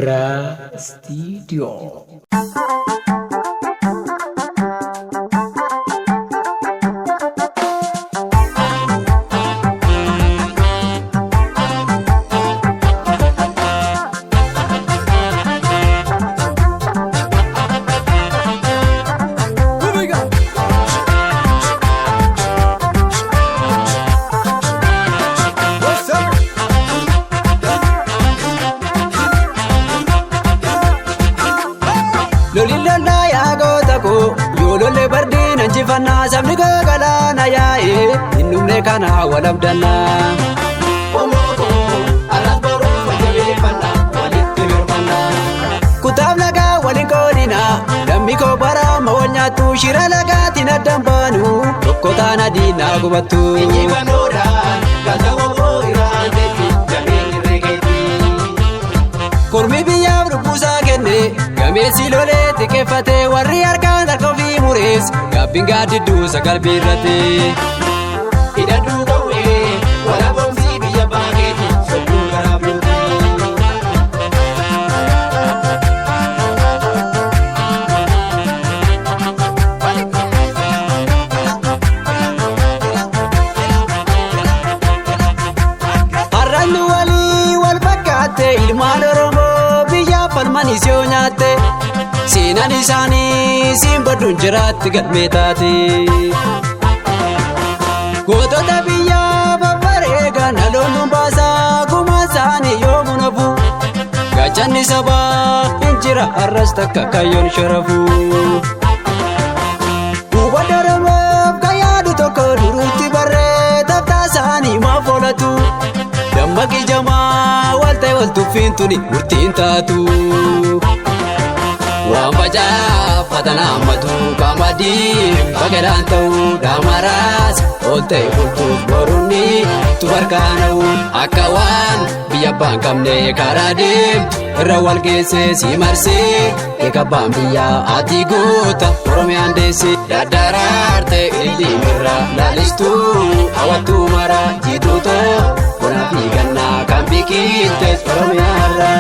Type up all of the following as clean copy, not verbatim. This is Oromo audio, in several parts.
Gra Studio. Lolilala ya gotako yolole bardin anjifanna sabni galana yae innumne kana walabdana omoko araboro wajebe fanna walitti birmanna kutablaga walinkodina damiko bara mawanyatu shiralaga tinadambanu tokkotana dina gubatu injifanora gazawo irande jamini regeti kormi biya rubusa kenne Gamesi lole tikefate warri arkan darkofi muris Gabinga didu sagal birate Idadu gawe wala bomsi biya bageti Sobu garabluti Arrandu wali wal bakate ilman oromo biya falmani sionyate Sinan isani simbadun jiratti galmeetaati Gootota biyya babbareegan dhaloonni baasaa gumaan isaanii yoomuu nafu Gaachanni sabaa hin jira arras takka kayyoon sharafu Uubadda Oromoof kan yaadu tokko duruutti barree tabtaa isaanii maaf oolatu Dammaqi jamaa wal ta'e wal tuffiin tuni murtiin taatu Wambaja fatana matu kamadi bageran tau damaras olte kultu boruni tubarkanau akawan biya bangkamne karadim rawal gese si marsi ekabam biya atigota oromian desi dadararte ilimira lalistu awatu mara jituto konapi ganna kambikite oromiara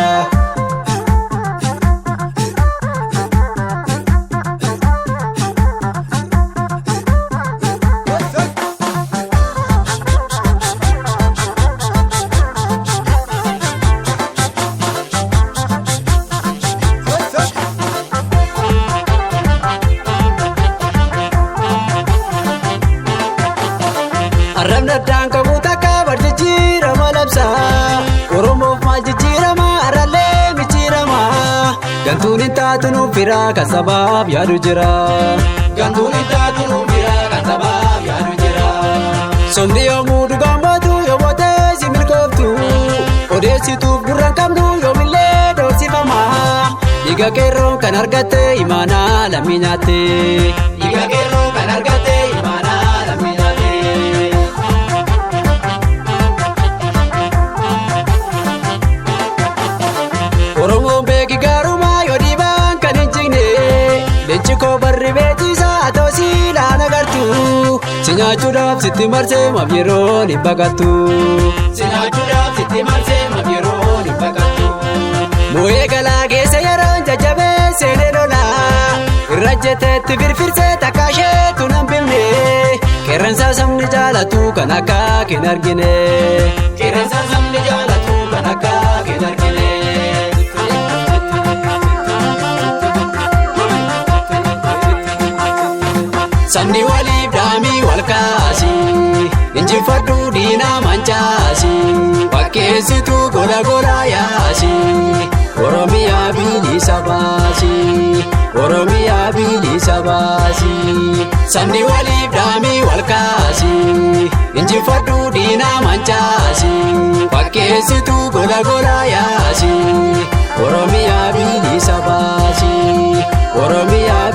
Arabna danka butaka barjira malabsa Oromof maljira ma arale michira ma Gantunin tatunu fira kasabab yadu jira Gantunin tatunu fira kasabab yadu jira Somni yomu dugambatu yomote similkoftu Odesitu burran kamdu yomille dosifama Iga kero kan argate imana laminyate Iga kero kan argate imana laminyate Oromo beki garuma yodiban kan injigne Lenchiko barri betisa atosi lana gartu Sinyachudaf sitti marse mabiro ni bagatu Sinyachudaf sitti marse mabiro ni bagatu Moe gala gese yaron jajabe sene lola Rajete tifirfirse takashe tunambimne Kerensa samni jalatu kanaka kinargine Kerensa samni jalatu kanaka kinargine Sandi walif dami walkasi Injifaddu dina manchasi Pakkeessitu gola gola yaasi Oromiya bilisa baasi Oromiya bilisa baasi Sandi walif dami walkasi Injifaddu dina manchasi Pakkeessitu gola gola yaasi Oromiya bilisa baasi Oromiya